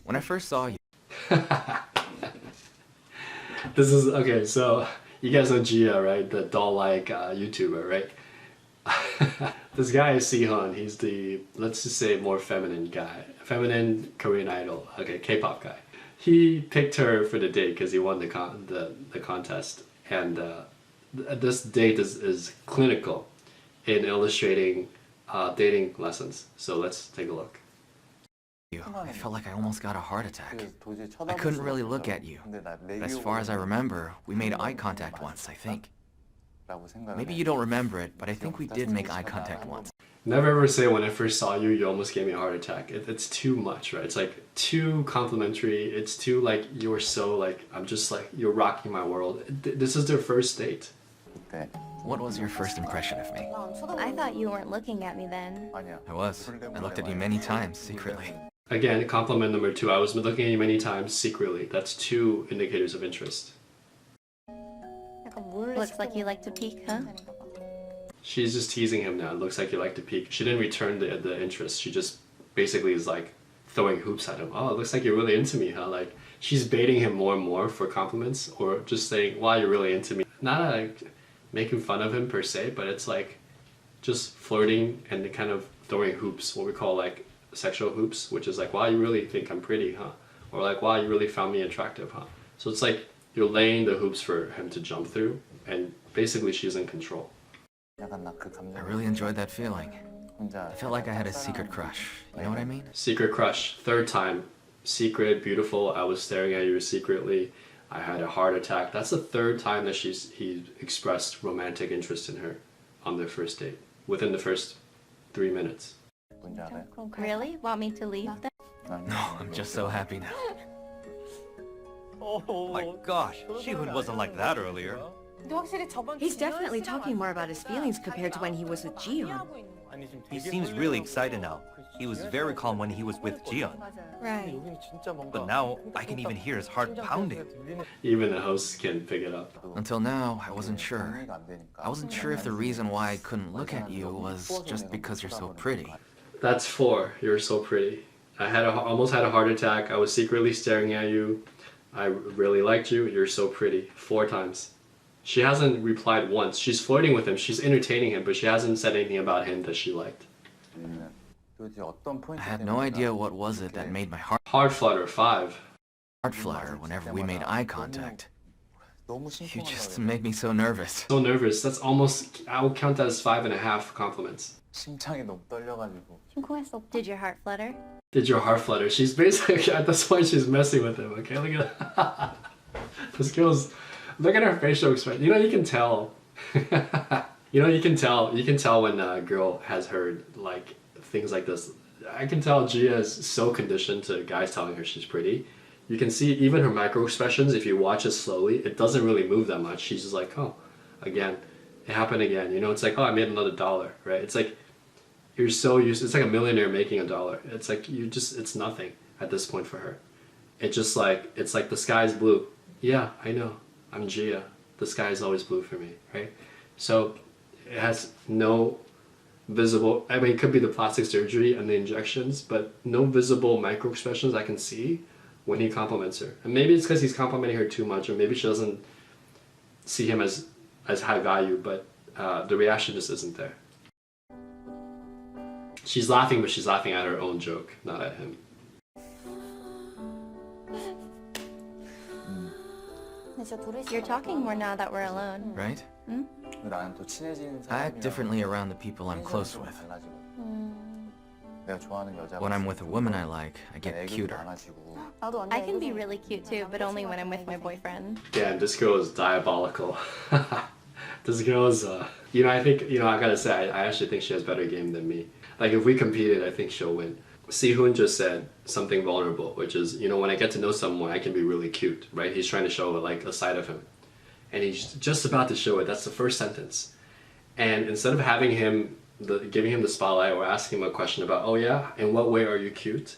When I first saw you, This is okay, so you guys know Gia, right? The doll-like YouTuber, right? This guy is Sehun. He's the, let's just say, more feminine guy. Feminine Korean idol. Okay, K-pop guy. He picked her for the date because he won the contest. And this date is clinical in illustrating dating lessons. So let's take a look. I felt like I almost got a heart attack. I couldn't really look at you. As far as I remember, we made eye contact once, I think. Maybe you don't remember it, but I think we did make eye contact once. Never ever say when I first saw you, you almost gave me a heart attack. It's too much, right? It's like too complimentary. It's too like, you're so like, I'm just like, you're rocking my world. This is their first date. What was your first impression of me? I thought you weren't looking at me then. I was. I looked at you many times, secretly. Again, compliment number 2. I was looking at you many times secretly. That's 2 indicators of interest. Looks like you like to peek, huh? She's just teasing him now. It looks like you like to peek. She didn't return the interest. She just basically is like throwing hoops at him. Oh, it looks like you're really into me, huh? Like she's baiting him more and more for compliments, or just saying, wow, you're really into me. Not like making fun of him per se, but it's like just flirting and kind of throwing hoops, what we call like sexual hoops, which is like, wow, you really think I'm pretty, huh? Or like, wow, you really found me attractive, huh? So it's like you're laying the hoops for him to jump through, and basically she's in control. I really enjoyed that feeling. I felt like I had a secret crush. You know what I mean? Secret crush. 3rd time. Secret, beautiful. I was staring at you secretly. I had a heart attack. That's the 3rd time that he expressed romantic interest in her on their first date. Within the first 3 minutes. Really? Want me to leave then? No, I'm just so happy now. Oh my gosh, Shihun wasn't like that earlier. He's definitely talking more about his feelings compared to when he was with Jiyeon. He seems really excited now. He was very calm when he was with Jiyeon. Right. But now, I can even hear his heart pounding. Even the host can pick it up. Until now, I wasn't sure. I wasn't sure if the reason why I couldn't look at you was just because you're so pretty. That's 4. You're so pretty. I almost had a heart attack. I was secretly staring at you. I really liked you. You're so pretty. 4 times. She hasn't replied once. She's flirting with him. She's entertaining him, but she hasn't said anything about him that she liked. I had no idea what was it that made my Heart flutter. 5. heart flutter whenever we made eye contact. You just make me so nervous. So nervous. That's almost, I would count that as 5.5 compliments. Did your heart flutter? Did your heart flutter? She's basically, at this point, she's messing with him, okay? Look at that. This girl's, look at her facial expression. You know, you can tell. You know, you can tell when a girl has heard, like, things like this. I can tell Gia is so conditioned to guys telling her she's pretty. You can see even her micro expressions, if you watch it slowly, it doesn't really move that much. She's just like, oh, again, it happened again. You know, it's like, oh, I made another $1, right? It's like, you're so used, it's like a millionaire making $1. It's like, it's nothing at this point for her. It's like the sky's blue. Yeah, I know, I'm Gia. The sky is always blue for me, right? So it has no visible, I mean, it could be the plastic surgery and the injections, but no visible micro expressions I can see when he compliments her. And maybe it's because he's complimenting her too much, or maybe she doesn't see him as high value, but the reaction just isn't there. She's laughing, but she's laughing at her own joke, not at him. You're talking more now that we're alone. Right? Hmm? I act differently around the people I'm close with. When I'm with a woman I like, I get cuter. I can be really cute too, but only when I'm with my boyfriend. Damn, this girl is diabolical. This girl is, you know, I think, you know, I gotta say, I actually think she has better game than me. Like, if we competed, I think she'll win. Sehun just said something vulnerable, which is, you know, when I get to know someone, I can be really cute, right? He's trying to show, like, a side of him. And he's just about to show it. That's the first sentence. And instead of having him, giving him the spotlight or asking him a question about, oh yeah, in what way are you cute?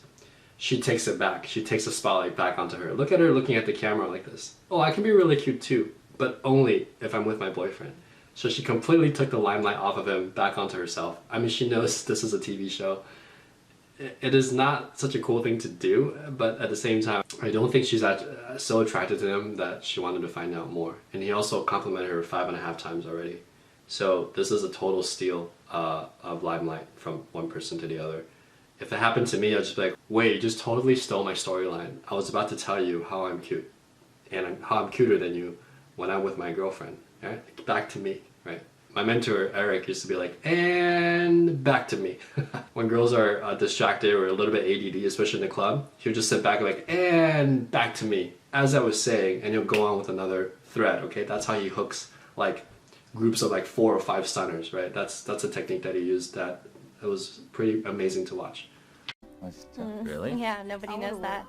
She takes it back. She takes the spotlight back onto her. Look at her looking at the camera like this. Oh, I can be really cute too, but only if I'm with my boyfriend. So she completely took the limelight off of him back onto herself. I mean, she knows this is a TV show. it is not such a cool thing to do, but at the same time, I don't think she's so attracted to him that she wanted to find out more. And he also complimented her 5.5 times already. So this is a total steal of limelight from one person to the other. If it happened to me, I'd just be like, wait, you just totally stole my storyline. I was about to tell you how I'm cute. And how I'm cuter than you when I'm with my girlfriend. Right? Back to me, right? My mentor, Eric, used to be like, and back to me. When girls are distracted or a little bit ADD, especially in the club, he'll just sit back like, and back to me, as I was saying, and he'll go on with another thread, okay? That's how he hooks like groups of like 4 or 5 stunners, right? That's a technique that he used that it was pretty amazing to watch. Really? Yeah, nobody knows that.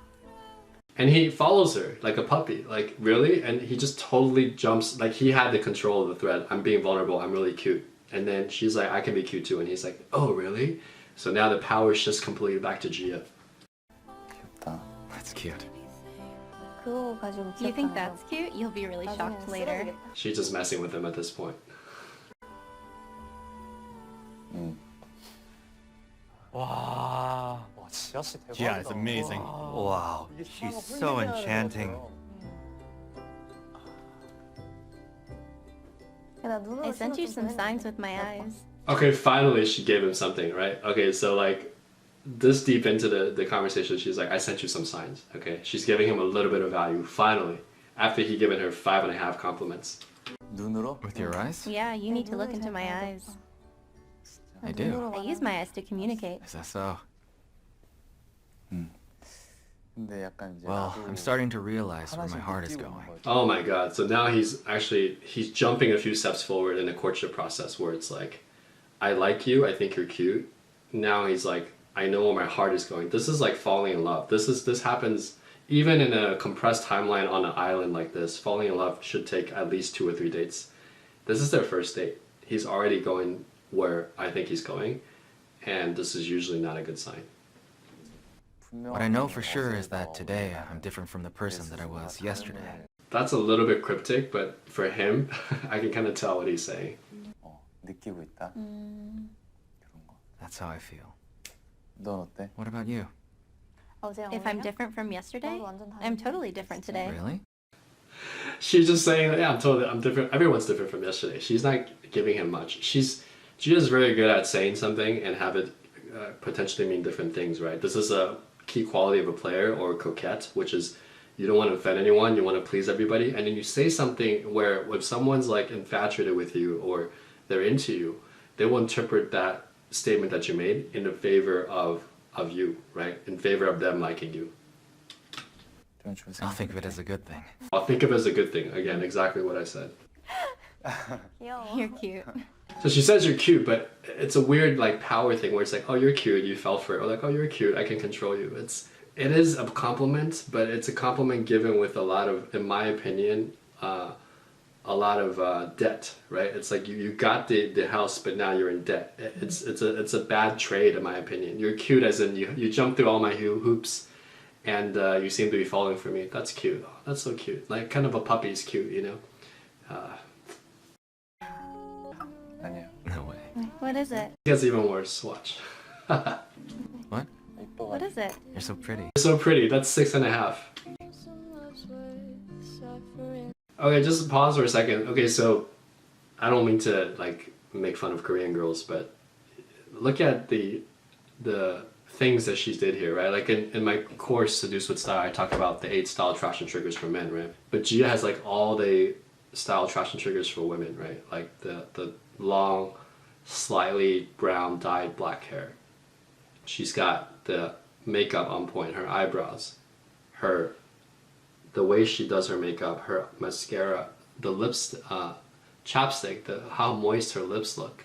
And he follows her like a puppy, like really? And he just totally jumps, like he had the control of the thread. I'm being vulnerable, I'm really cute. And then she's like, I can be cute too. And he's like, oh really? So now the power shifts completely back to Gia. That's cute. You think that's cute? You'll be really shocked later. She's just messing with him at this point. Wow. Yeah, it's amazing. Wow, she's so enchanting. I sent you some signs with my eyes. Okay, finally she gave him something, right? Okay, so like this deep into the conversation, she's like, I sent you some signs, okay? She's giving him a little bit of value, finally, after he given her 5.5 compliments. With your eyes? Yeah, you need to look into my eyes. I do. I use my eyes to communicate. Is that so? Well, I'm starting to realize where my heart is going. Oh my god, so now he's jumping a few steps forward in the courtship process where it's like, I like you, I think you're cute. Now he's like, I know where my heart is going. This is like falling in love. This happens even in a compressed timeline on an island like this. Falling in love should take at least 2 or 3 dates. This is their first date. He's already going where I think he's going, and this is usually not a good sign. What I know for sure is that today I'm different from the person that I was yesterday. That's a little bit cryptic, but for him, I can kind of tell what he's saying. That's how I feel. What about you? If I'm different from yesterday, I'm totally different today. Really? She's just saying, yeah, I'm different. Everyone's different from yesterday. She's not giving him much. She's just very good at saying something and have it potentially mean different things, right? This is a key quality of a player or a coquette, which is you don't want to offend anyone, you want to please everybody, and then you say something where if someone's like infatuated with you or they're into you, they will interpret that statement that you made in the favor of you, right? In favor of them liking you. I'll think of it as a good thing. I'll think of it as a good thing. Again, exactly what I said. You're cute. So she says you're cute, but it's a weird like power thing where it's like, oh, you're cute, you fell for it. Or like, oh, you're cute, I can control you. It is a compliment, but it's a compliment given with a lot of, in my opinion, a lot of debt, right? It's like you got the house, but now you're in debt. It's a bad trade, in my opinion. You're cute as in you jump through all my hoops, and you seem to be falling for me. That's cute. Oh, that's so cute. Like kind of a puppy's cute, you know? No way. What is it? It gets even worse. Watch. What? What is it? You're so pretty. You're so pretty. That's 6.5. Okay, just pause for a second. Okay, so I don't mean to like make fun of Korean girls, but look at the things that she did here, right? Like in my course, Seduce with Style, I talk about the 8 style attraction triggers for men, right? But Gia has like all the style attraction triggers for women, right? Like the long, slightly brown dyed black hair. She's got the makeup on point, her eyebrows, the way she does her makeup, her mascara, the lips, chapstick, how moist her lips look.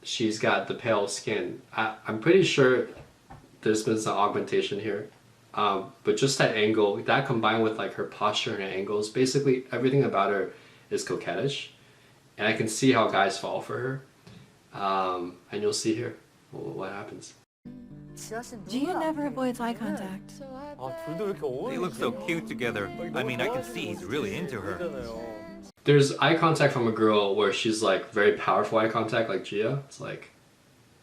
She's got the pale skin. I'm pretty sure there's been some augmentation here, but just that angle, that combined with like her posture and her angles, basically everything about her is coquettish, and I can see how guys fall for her, and you'll see here what happens. Gia never avoids eye contact. They look so cute together. I mean, I can see he's really into her. There's eye contact from a girl where she's like very powerful eye contact, like Gia. It's like,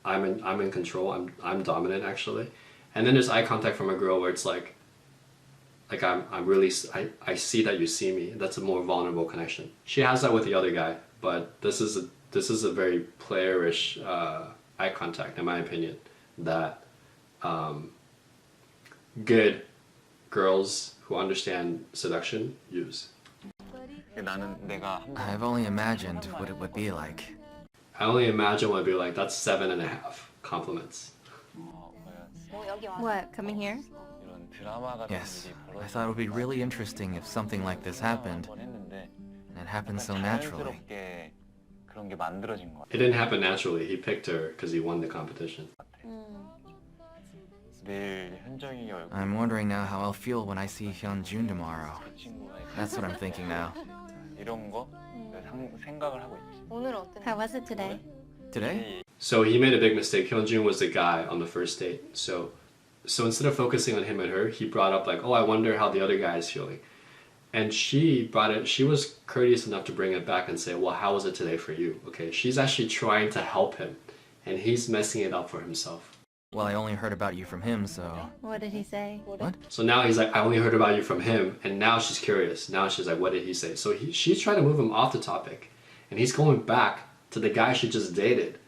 I'm in control. I'm dominant actually. And then there's eye contact from a girl where it's like I'm really I see that you see me. That's a more vulnerable connection. She has that with the other guy, but this is a very playerish eye contact in my opinion that good girls who understand seduction use. I've only imagined what it would be like. I only imagine what it'd be like. That's 7.5 compliments. What, coming here? Yes, I thought it would be really interesting if something like this happened, and it happened so naturally. It didn't happen naturally. He picked her because he won the competition. I'm wondering now how I'll feel when I see Hyunjun tomorrow. That's what I'm thinking now. How was it today? Today? So he made a big mistake. Hyunjun was the guy on the first date. So instead of focusing on him and her, he brought up like, oh, I wonder how the other guy is feeling. And she was courteous enough to bring it back and say, well, how was it today for you? Okay, she's actually trying to help him, and he's messing it up for himself. Well, I only heard about you from him, so... What did he say? What? So now he's like, I only heard about you from him, and now she's curious. Now she's like, what did he say? So she's trying to move him off the topic, and he's going back to the guy she just dated.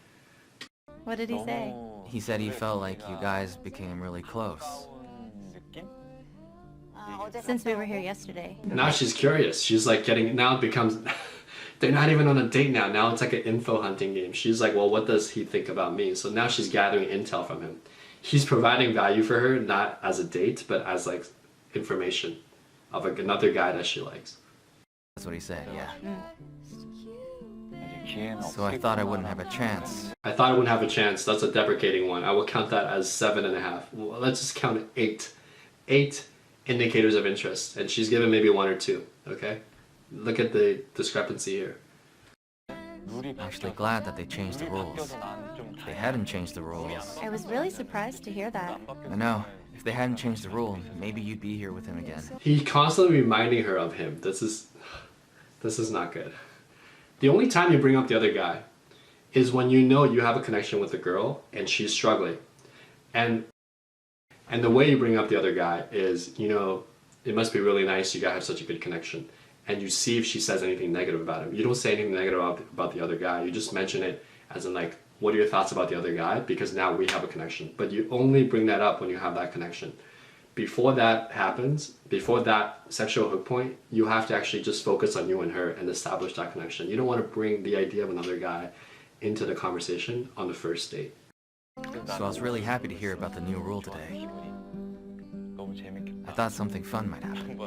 What did he say? He said he felt like you guys became really close. Since we were here yesterday. Now she's curious. She's like now it becomes, they're not even on a date now. Now it's like an info hunting game. She's like, well, what does he think about me? So now she's gathering intel from him. He's providing value for her, not as a date, but as like information of like another guy that she likes. That's what he said, yeah. So I thought I wouldn't have a chance. I thought I wouldn't have a chance. That's a deprecating one. I will count that as 7.5. Well, let's just count 8. 8 indicators of interest, and she's given maybe 1 or 2. Okay, look at the discrepancy here. I'm actually glad that they changed the rules. If they hadn't changed the rules... I was really surprised to hear that. I know. If they hadn't changed the rule, maybe you'd be here with him again. He constantly reminding her of him. This is not good. The only time you bring up the other guy is when you know you have a connection with the girl and she's struggling. And the way you bring up the other guy is, you know, it must be really nice you guys have such a good connection. And you see if she says anything negative about him. You don't say anything negative about the other guy. You just mention it as in like, what are your thoughts about the other guy? Because now we have a connection. But you only bring that up when you have that connection. Before that happens, before that sexual hook point, you have to actually just focus on you and her and establish that connection. You don't want to bring the idea of another guy into the conversation on the first date. So I was really happy to hear about the new rule today. I thought something fun might happen.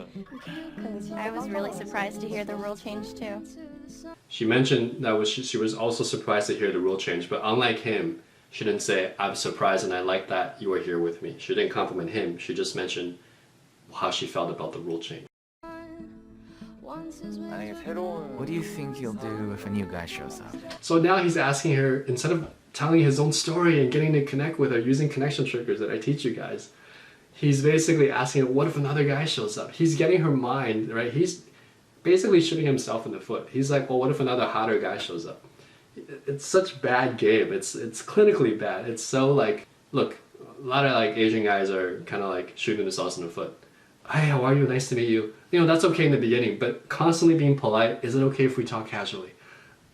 I was really surprised to hear the rule change too. She mentioned that she was also surprised to hear the rule change, but unlike him, she didn't say, I'm surprised and I like that you are here with me. She didn't compliment him, she just mentioned how she felt about the rule change. What do you think you'll do if a new guy shows up? So now he's asking her, instead of telling his own story and getting to connect with her using connection triggers that I teach you guys, he's basically asking her, what if another guy shows up? He's getting her mind, right? He's basically shooting himself in the foot. He's like, well, what if another hotter guy shows up? It's such bad game. It's clinically bad. It's so like, look, a lot of like Asian guys are kind of like shooting themselves in the foot. Hey, how are you? Nice to meet you. You know, that's okay in the beginning, but constantly being polite, is it okay if we talk casually?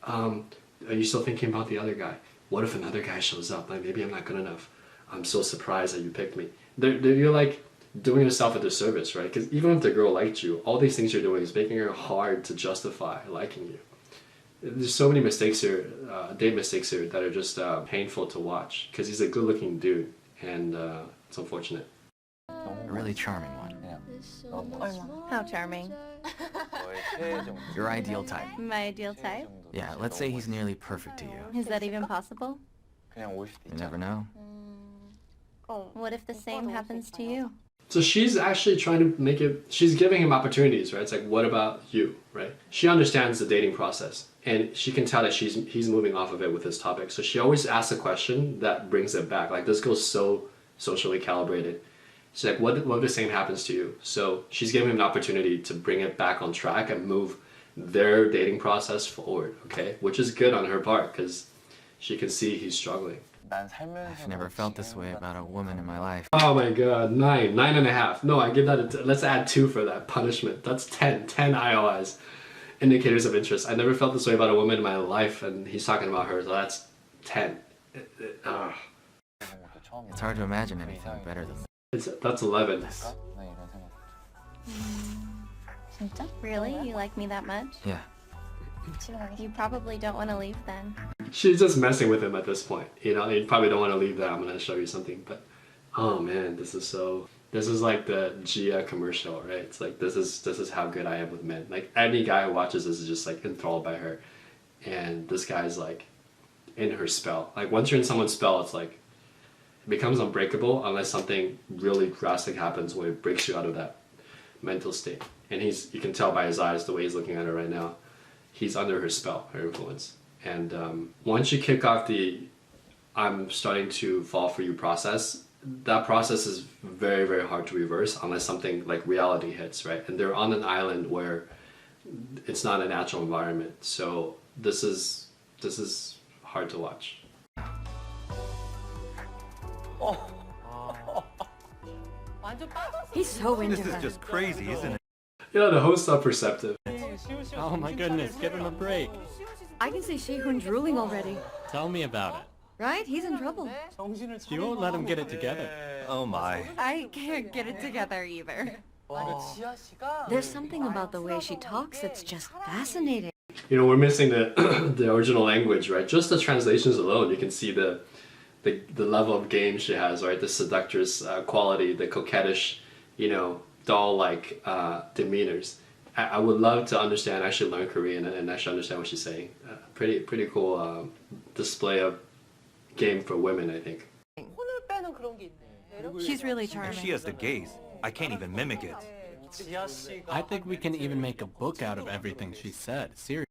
Are you still thinking about the other guy? What if another guy shows up? Like, maybe I'm not good enough. I'm so surprised that you picked me. You're like doing yourself a disservice, right? Because even if the girl liked you, all these things you're doing is making her hard to justify liking you. There's so many mistakes here, date mistakes here, that are just painful to watch. Because he's a good-looking dude, and it's unfortunate. A really charming one. How charming. Your ideal type. My ideal type? Yeah, let's say he's nearly perfect to you. Is that even possible? You never know. What if the same happens to you? So she's actually trying to make it, she's giving him opportunities, right? It's like, what about you, right? She understands the dating process, and she can tell that he's moving off of it with his topic. So she always asks a question that brings it back. Like, this girl's so socially calibrated. She's like, what if the same happens to you? So she's giving him an opportunity to bring it back on track and move their dating process forward, okay? Which is good on her part, because she can see he's struggling. I've never felt this way about a woman in my life. Oh my god, 9.5. No, I give that let's add 2 for that punishment. That's 10 IOIs. Indicators of interest. I never felt this way about a woman in my life, and he's talking about her, so that's 10. It's hard to imagine anything better than that. That's 11. Really? You like me that much? Yeah. You probably don't want to leave then. She's just messing with him at this point. You know, you probably don't want to leave that. I'm gonna show you something, but oh man, this is like the Gia commercial, right? It's like this is how good I am with men. Like any guy who watches this is just like enthralled by her, and this guy's like in her spell. Like once you're in someone's spell, it's like it becomes unbreakable unless something really drastic happens where it breaks you out of that mental state. And you can tell by his eyes, the way he's looking at her right now, he's under her spell, her influence. And once you kick off the I'm starting to fall for you process, that process is very, very hard to reverse unless something like reality hits, right? And they're on an island where it's not a natural environment. So this is hard to watch. He's so into This is her. just crazy, isn't it? You know, the hosts are perceptive. Oh my goodness, give him a break. I can see Shihun drooling already. Tell me about it. Right? He's in trouble. She won't let him get it together. Oh my. I can't get it together either. There's something about the way she talks that's just fascinating. You know, we're missing the the original language, right? Just the translations alone, you can see the level of game she has, right? The seductress quality, the coquettish, you know, doll-like demeanors. I would love to understand, actually learn Korean and actually understand what she's saying. Pretty cool display of game for women, I think. She's really If charming. she has the gaze, I can't even mimic it. I think we can even make a book out of everything she said. Seriously.